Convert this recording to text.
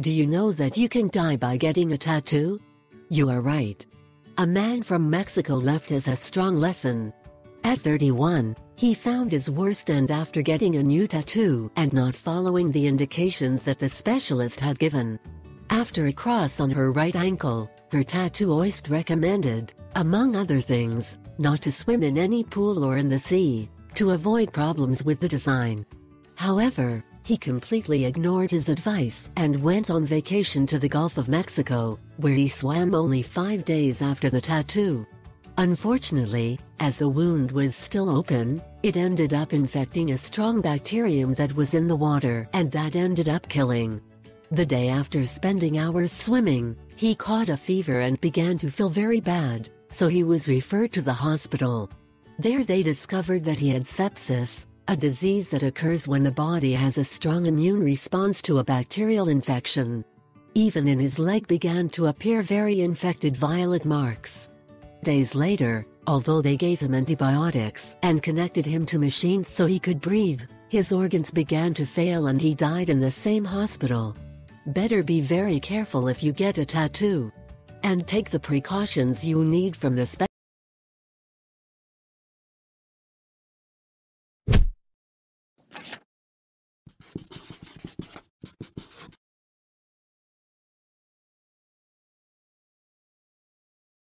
Do you know that you can die by getting a tattoo? You are right. A man from Mexico left us a strong lesson. At 31, he found his worst end after getting a new tattoo and not following the indications that the specialist had given. After a cross on her right ankle, her tattooist recommended, among other things, not to swim in any pool or in the sea, to avoid problems with the design. However, he completely ignored his advice and went on vacation to the Gulf of Mexico, where he swam only 5 days after the tattoo. Unfortunately, as the wound was still open, it ended up infecting a strong bacterium that was in the water and that ended up killing. The day after spending hours swimming, he caught a fever and began to feel very bad, so he was referred to the hospital. There they discovered that he had sepsis, a disease that occurs when the body has a strong immune response to a bacterial infection. Even in his leg began to appear very infected violet marks. Days later, although they gave him antibiotics and connected him to machines so he could breathe, his organs began to fail and he died in the same hospital. Better be very careful if you get a tattoo. And take the precautions you need from the specialist.